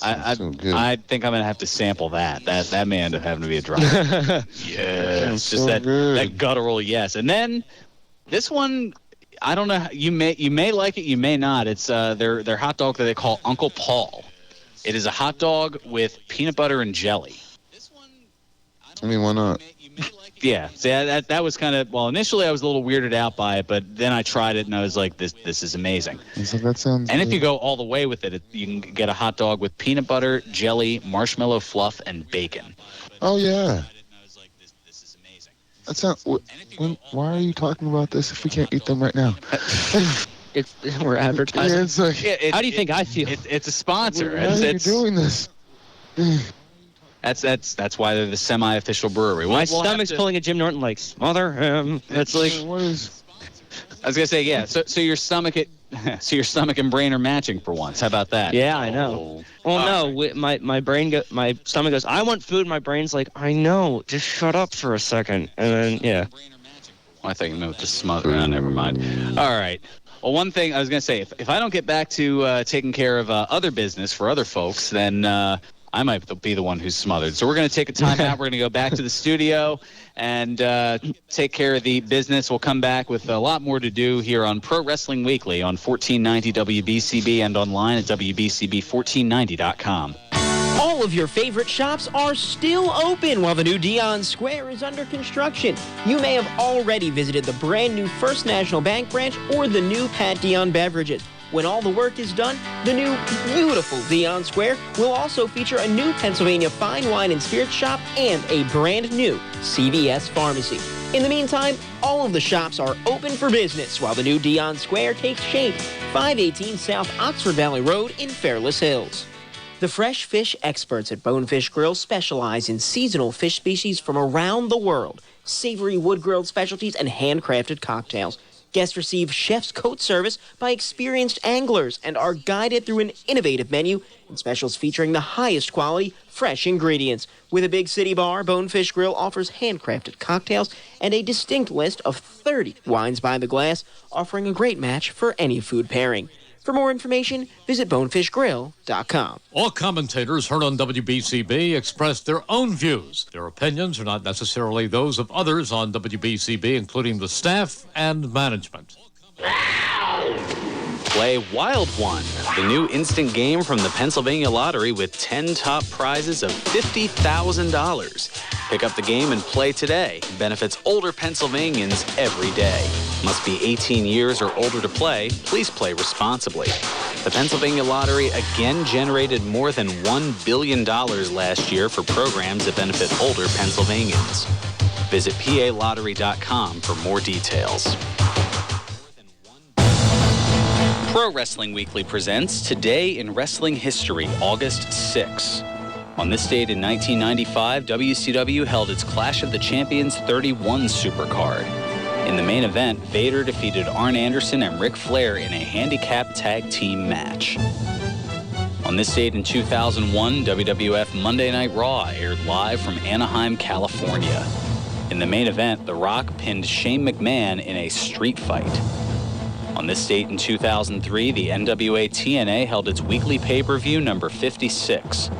B: I think I'm gonna have to sample that. That may end up having to be a drop. Yeah, it's just that guttural yes. And then this one, I don't know. You may like it, you may not. It's their hot dog that they call Uncle Paul. It is a hot dog with peanut butter and jelly.
E: I mean, why not?
B: Yeah, see, that was kind of, well, initially I was a little weirded out by it, but then I tried it and I was like, this is amazing.
E: So that sounds
B: and
E: good.
B: if you go all the way with it, you can get a hot dog with peanut butter, jelly, marshmallow fluff, and bacon.
E: Oh, yeah. That sounds, why are you talking about this if we can't eat them right now?
C: We're advertising.
E: Yeah, it's like,
C: how do you think I feel?
B: It's a sponsor.
E: Why are you doing this?
B: That's why they're the semi-official brewery.
C: My stomach's pulling a Jim Norton like, smother him.
B: It's like,
E: what is?
B: I was gonna say, yeah. So your stomach and brain are matching for once. How about that?
C: Yeah, I know. Well, no, my stomach goes, I want food. My brain's like, I know. Just shut up for a second. And then, yeah.
B: I thought you meant to smother. Oh, never mind. All right. Well, one thing I was going to say, if I don't get back to taking care of other business for other folks, then I might be the one who's smothered. So we're going to take a time out. We're going to go back to the studio and take care of the business. We'll come back with a lot more to do here on Pro Wrestling Weekly on 1490 WBCB and online at WBCB1490.com.
A: All All of your favorite shops are still open while the new Dion Square is under construction. You may have already visited the brand new First National Bank branch or the new Pat Dion Beverages. When all the work is done, the new beautiful Dion Square will also feature a new Pennsylvania fine wine and spirits shop and a brand new CVS pharmacy. In the meantime, all of the shops are open for business while the new Dion Square takes shape. 518 South Oxford Valley Road in Fairless Hills. The fresh fish experts at Bonefish Grill specialize in seasonal fish species from around the world, savory wood-grilled specialties, and handcrafted cocktails. Guests receive chef's coat service by experienced anglers and are guided through an innovative menu and specials featuring the highest quality, fresh ingredients. With a big city bar, Bonefish Grill offers handcrafted cocktails and a distinct list of 30 wines by the glass, offering a great match for any food pairing. For more information, visit bonefishgrill.com.
J: All commentators heard on WBCB express their own views. Their opinions are not necessarily those of others on WBCB, including the staff and management.
K: Play Wild One, the new instant game from the Pennsylvania Lottery with 10 top prizes of $50,000. Pick up the game and play today. Benefits older Pennsylvanians every day. Must be 18 years or older to play. Please play responsibly. The Pennsylvania Lottery again generated more than $1 billion last year for programs that benefit older Pennsylvanians. Visit PALottery.com for more details. Pro Wrestling Weekly presents Today in Wrestling History, August 6. On this date in 1995, WCW held its Clash of the Champions 31 Supercard. In the main event, Vader defeated Arn Anderson and Ric Flair in a handicap tag team match. On this date in 2001, WWF Monday Night Raw aired live from Anaheim, California. In the main event, The Rock pinned Shane McMahon in a street fight. On this date in 2003, the NWA TNA held its weekly pay-per-view number 56.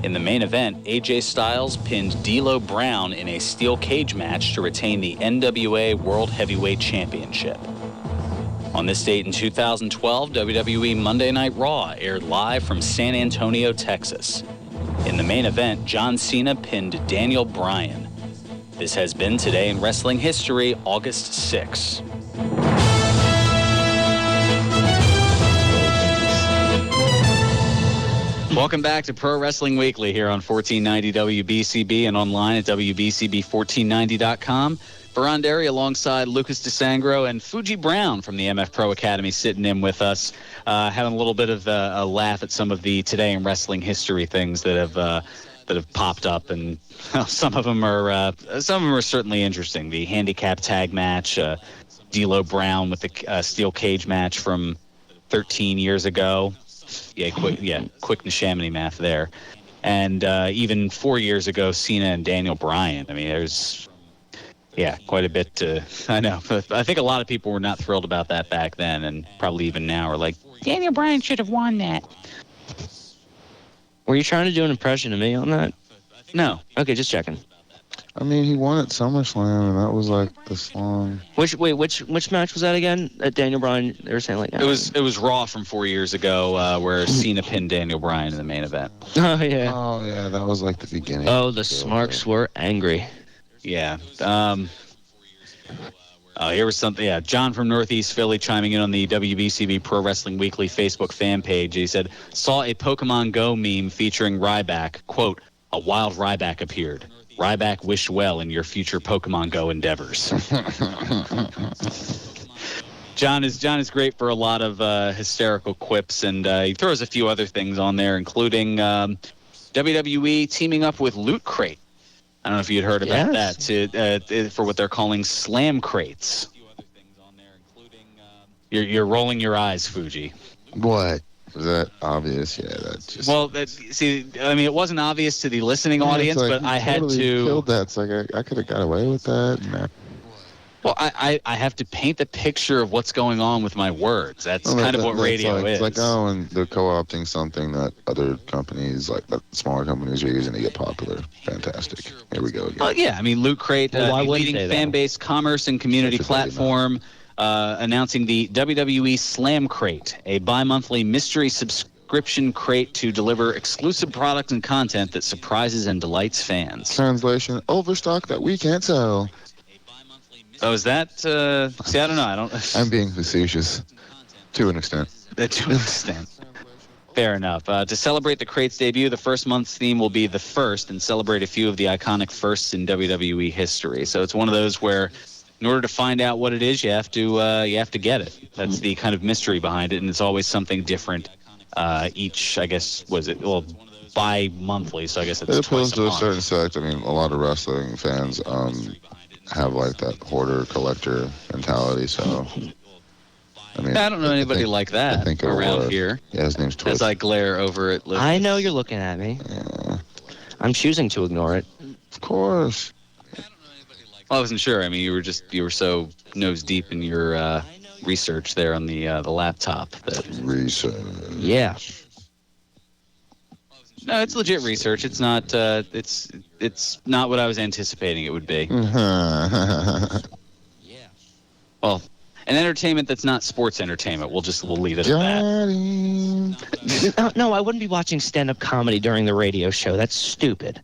K: In the main event, AJ Styles pinned D'Lo Brown in a steel cage match to retain the NWA World Heavyweight Championship. On this date in 2012, WWE Monday Night Raw aired live from San Antonio, Texas. In the main event, John Cena pinned Daniel Bryan. This has been Today in Wrestling History, August 6. Welcome back to Pro Wrestling Weekly here on 1490 WBCB and online at WBCB1490.com. Fearon Derry alongside Lucas DeSangro and Fuji Brown from the MF Pro Academy sitting in with us, having a little bit of a laugh at some of the Today in Wrestling History things that have popped up, and some of them are certainly interesting. The handicap tag match, D'Lo Brown with the steel cage match from 13 years ago. Quick Neshaminy math there. And even 4 years ago, Cena and Daniel Bryan. I mean, there's, quite a bit to, I know. I think a lot of people were not thrilled about that back then, and probably even now are like, Daniel Bryan should have won that.
C: Were you trying to do an impression of me on that?
K: No.
C: Okay, just checking.
E: I mean, he won at SummerSlam, and that was like the song.
C: Which match was that again? Daniel Bryan, they were saying like.
K: It was Raw from 4 years ago, where Cena pinned Daniel Bryan in the main event.
C: Oh yeah.
E: Oh yeah, that was like the beginning.
C: Oh, the Smarks were angry.
K: Yeah. Here was something. Yeah, John from Northeast Philly chiming in on the WBCB Pro Wrestling Weekly Facebook fan page. He said, "Saw a Pokemon Go meme featuring Ryback. Quote: A wild Ryback appeared. Ryback wished well in your future Pokemon Go endeavors." John is great for a lot of hysterical quips, and he throws a few other things on there, including WWE teaming up with Loot Crate. I don't know if you'd heard about that for what they're calling slam crates. You're rolling your eyes, Fuji.
E: What? Was that obvious? Yeah, that just.
K: Well, it wasn't obvious to the listening audience, but I had to.
E: Killed that. It's like I could have got away with that. Nah.
K: Well, I have to paint the picture of what's going on with my words. That's kind of what radio is.
E: It's like, and they're co-opting something that other companies, like smaller companies, are using to get popular. Fantastic. Here we go again.
K: Loot Crate, leading fan-based commerce and community platform. Announcing the WWE Slam Crate, a bi-monthly mystery subscription crate to deliver exclusive products and content that surprises and delights fans.
E: Translation: overstock that we can't sell.
K: Oh, is that? See, I don't know.
E: I'm being facetious, to an extent.
K: To an extent. Fair enough. To celebrate the crate's debut, the first month's theme will be the first and celebrate a few of the iconic firsts in WWE history. So it's one of those where, in order to find out what it is, you have to get it. That's the kind of mystery behind it, and it's always something different. Each, I guess, bi-monthly. So I guess it's
E: opposed to a certain sect. I mean, a lot of wrestling fans have like that hoarder collector mentality. So. I mean,
K: I don't know anybody like that around here.
E: Yeah, his name's Twitch.
K: As I glare over at Lucas.
C: I know you're looking at me.
E: Yeah.
C: I'm choosing to ignore it.
E: Of course.
K: Well, I wasn't sure. I mean, you were so nose deep in your research there on the laptop.
E: Research.
C: Yeah.
K: No, it's legit research. It's not. It's not what I was anticipating it would be. Well. An entertainment that's not sports entertainment. We'll leave it at
C: that. No, I wouldn't be watching stand-up comedy during the radio show. That's stupid.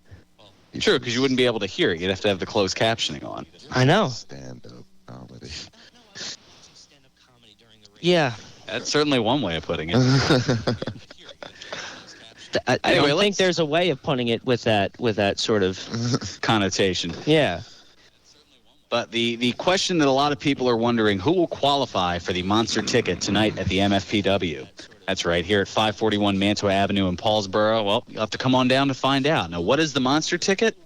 K: True, because you wouldn't be able to hear it. You'd have to have the closed captioning on.
C: I know.
E: Stand-up comedy.
C: Yeah.
K: That's certainly one way of putting it.
C: I don't think there's a way of putting it with that sort of
K: connotation.
C: Yeah.
K: But the question that a lot of people are wondering, who will qualify for the Monster Ticket tonight at the MFPW? That's right, here at 541 Mantua Avenue in Paulsboro. Well, you'll have to come on down to find out. Now, what is the Monster Ticket?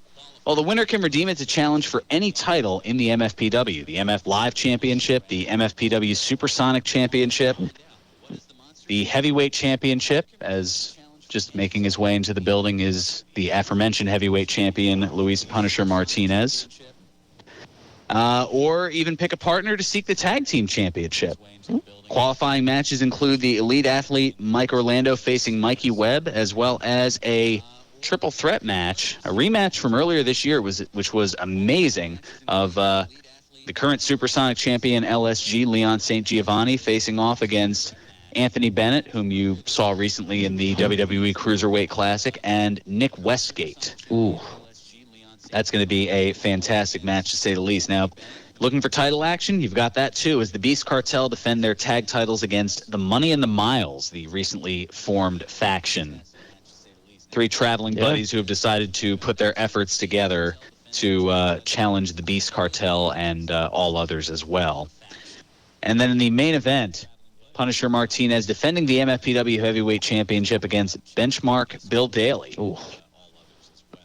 K: Well, the winner can redeem it to challenge for any title in the MFPW. The MF Live Championship, the MFPW Supersonic Championship, the Heavyweight Championship, as just making his way into the building is the aforementioned Heavyweight Champion, Luis Punisher Martinez. Or even pick a partner to seek the Tag Team Championship. Qualifying matches include the Elite Athlete Mike Orlando facing Mikey Webb, as well as a triple threat match, a rematch from earlier this year, which was amazing, of the current Supersonic Champion LSG Leon St. Giovanni facing off against Anthony Bennett, whom you saw recently in the WWE Cruiserweight Classic, and Nick Westgate.
C: Ooh.
K: That's going to be a fantastic match, to say the least. Now, looking for title action, you've got that, too, as the Beast Cartel defend their tag titles against the Money in the Miles, the recently formed faction. 3 traveling buddies who have decided to put their efforts together to challenge the Beast Cartel and all others as well. And then in the main event, Punisher Martinez defending the MFPW Heavyweight Championship against Benchmark Bill Daly.
C: Ooh.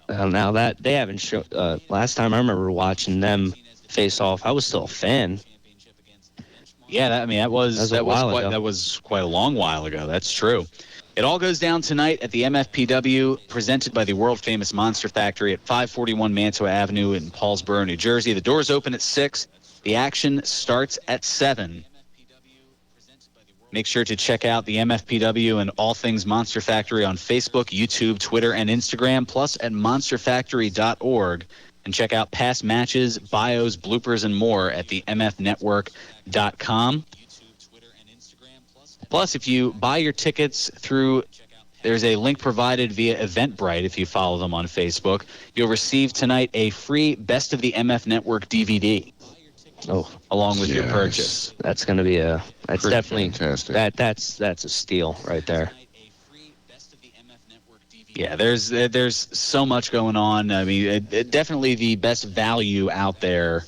C: Now that they haven't shown, last time I remember watching them face off, I was still a fan.
K: Yeah, that was quite a long while ago. That's true. It all goes down tonight at the MFPW, presented by the world-famous Monster Factory at 541 Mantua Avenue in Paulsboro, New Jersey. The doors open at 6. The action starts at 7. Make sure to check out the MFPW and all things Monster Factory on Facebook, YouTube, Twitter, and Instagram, plus at monsterfactory.org. And check out past matches, bios, bloopers, and more at the mfnetwork.com. Plus, if you buy your tickets through, there's a link provided via Eventbrite if you follow them on Facebook. You'll receive tonight a free Best of the MF Network DVD.
C: Oh,
K: along with your purchase.
C: That's going to be that's definitely
E: fantastic.
C: That's a steal right there.
K: Yeah, there's so much going on. I mean, definitely the best value out there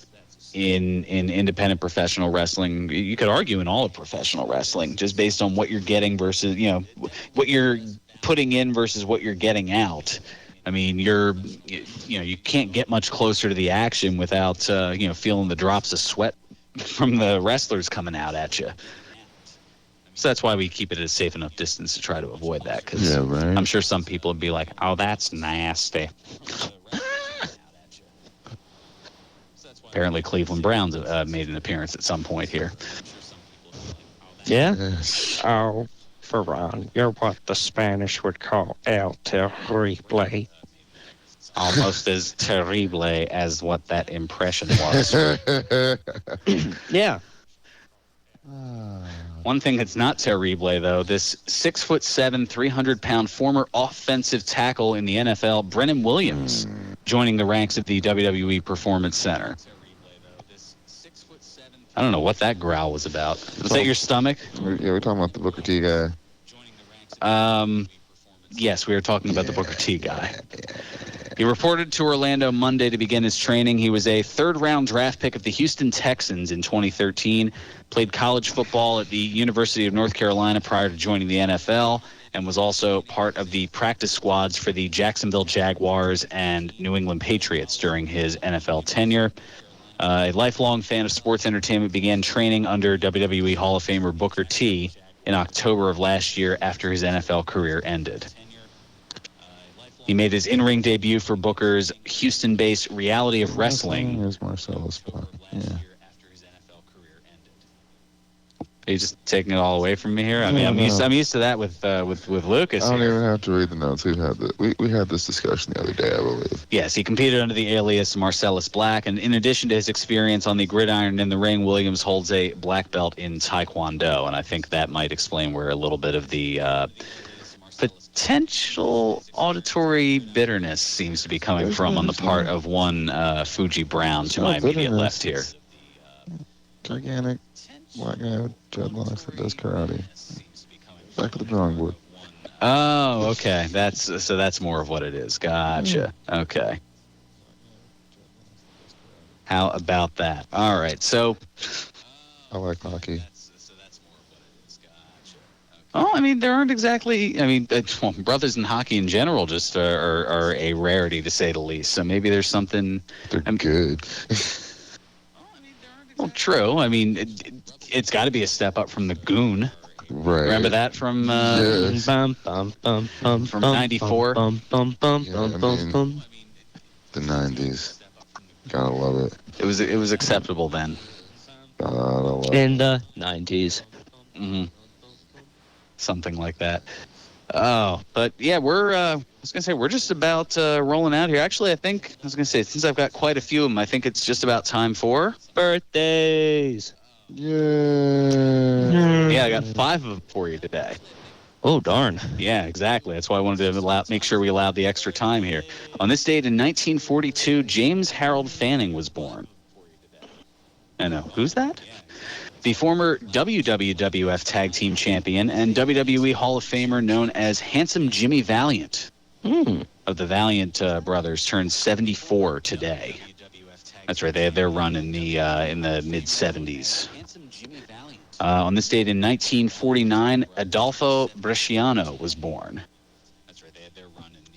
K: in independent professional wrestling. You could argue in all of professional wrestling, just based on what you're getting versus, what you're putting in versus what you're getting out. I mean, you can't get much closer to the action without, feeling the drops of sweat from the wrestlers coming out at you. So that's why we keep it at a safe enough distance to try to avoid that. Because I'm sure some people would be like, oh, that's nasty. Apparently Cleveland Browns made an appearance at some point here.
C: Yeah?
E: Yes.
I: Oh, Fearon, you're what the Spanish would call el terrible.
K: Almost as terrible as what that impression was.
C: Yeah.
B: One thing that's not terrible, though, this 6'7", 300-pound former offensive tackle in the NFL, Brennan Williams, joining the ranks of the WWE Performance Center. I don't know what that growl was about. Was that your stomach?
E: Yeah, we're talking about the Booker T guy.
B: Yes, we were talking about the Booker T guy. He reported to Orlando Monday to begin his training. He was a third-round draft pick of the Houston Texans in 2013, played college football at the University of North Carolina prior to joining the NFL, and was also part of the practice squads for the Jacksonville Jaguars and New England Patriots during his NFL tenure. A lifelong fan of sports entertainment, began training under WWE Hall of Famer Booker T in October of last year after his NFL career ended. He made his in-ring debut for Booker's Houston-based Reality of Wrestling.
E: Here's Marcella's spot. Yeah.
B: Are you just taking it all away from me here? I mean, I'm used to that with Lucas.
E: I don't even have to read the notes. We had this discussion the other day, I believe.
B: Yes, he competed under the alias Marcellus Black, and in addition to his experience on the gridiron in the ring, Williams holds a black belt in Taekwondo, and I think that might explain where a little bit of the potential auditory bitterness seems to be coming from on the part of one Fuji Brown to my immediate left here.
E: Gigantic black guy with dreadlocks that does karate. Back of the drawing board.
B: Oh, okay. That's more of what it is. Gotcha. Okay. How about that? All right. So
E: I like hockey.
B: Oh, I mean, there aren't exactly. I mean, brothers in hockey in general just are a rarity to say the least. So maybe there's something.
E: They're good.
B: Well, true. I mean, it's got to be a step up from the Goon.
E: Right.
B: Remember that from
E: Yes.
B: from '94?
E: Yeah, I mean, the 90s. Gotta love it.
B: It was acceptable then.
E: Gotta love it.
C: In the 90s.
B: Mm-hmm. Something like that. Oh, but yeah, I was going to say, we're just about rolling out here. Actually, since I've got quite a few of them, I think it's just about time for
C: Birthdays.
E: Yeah.
B: Yeah, I got 5 of them for you today.
C: Oh, darn.
B: Yeah, exactly. That's why I wanted to make sure we allowed the extra time here. On this date in 1942, James Harold Fanning was born. I know. Who's that? The former WWF Tag Team Champion and WWE Hall of Famer known as Handsome Jimmy Valiant of the Valiant brothers turned 74 today. That's right. They had their run in the mid-70s. On this date in 1949, Adolfo Bresciano was born. That's right. They had their run in the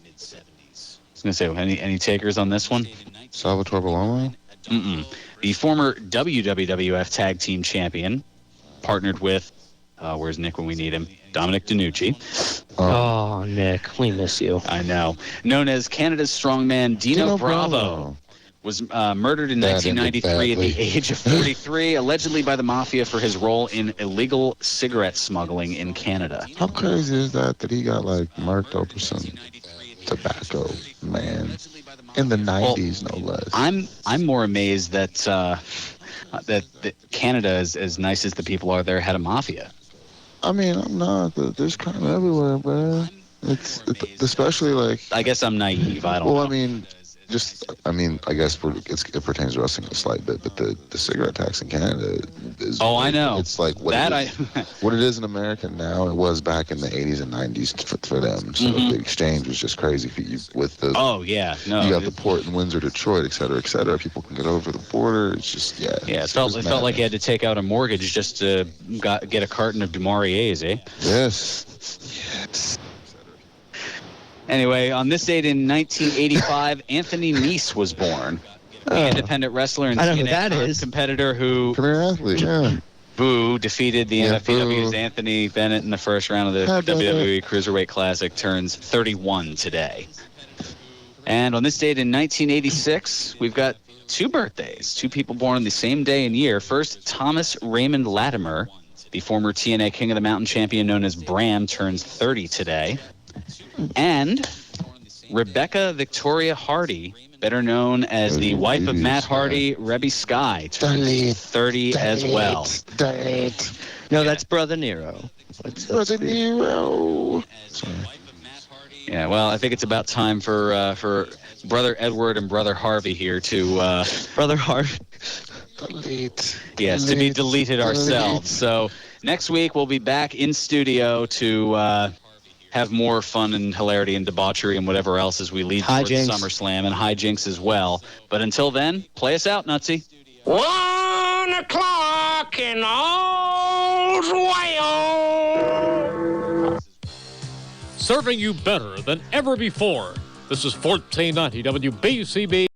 B: mid-70s. I was going to say, any takers on this one?
E: Salvatore Bellomo?
B: Mm-mm. The former WWF Tag Team Champion, partnered with, where's Nick when we need him? Dominic DeNucci.
C: Oh, Nick, we miss you.
B: I know. Known as Canada's strongman, Dino Bravo, was murdered in 1993 at the age of 43, allegedly by the mafia for his role in illegal cigarette smuggling in Canada.
E: How crazy is that he got, marked over some tobacco, man? In the 90s, no less.
B: I'm more amazed that that Canada, as nice as the people are there, had a mafia.
E: I mean, I'm not. There's crime everywhere, bro. It's especially
B: I guess I'm naive. I don't know.
E: Well, I guess it pertains to wrestling a slight bit, but the cigarette tax in Canada is.
B: Oh, I know.
E: It's like what it is in America now. It was back in the 80s and 90s for them. So the exchange was just crazy for you with the.
B: Oh yeah, no.
E: You got the port in Windsor, Detroit, et cetera, et cetera. People can get over the border. It's just
B: Yeah, it felt like you had to take out a mortgage just to get a carton of Dumarier's, eh?
E: Yes.
B: Anyway, on this date in 1985, Anthony Nese was born. The independent wrestler and TNA competitor who
E: career athlete,
B: Boo defeated the MFPW's Anthony Bennett in the first round of the WWE Cruiserweight Classic, turns 31 today. And on this date in 1986, we've got 2 birthdays, 2 people born on the same day and year. First, Thomas Raymond Latimer, the former TNA King of the Mountain champion known as Bram, turns 30 today. And Rebecca Victoria Hardy, better known as the wife of Matt Hardy, Rebby Sky, 30 as well.
C: No, that's Brother Nero.
E: Brother Nero. Sorry.
B: Yeah, well, I think it's about time for Brother Edward and Brother Harvey here to...
C: Brother Harvey.
E: Delete.
B: Yes, to be deleted ourselves. So next week we'll be back in studio to have more fun and hilarity and debauchery and whatever else as we lead towards SummerSlam and hijinks as well. But until then, play us out, Nutsy.
I: 1 o'clock in old Wales.
J: Serving you better than ever before. This is 1490 WBCB.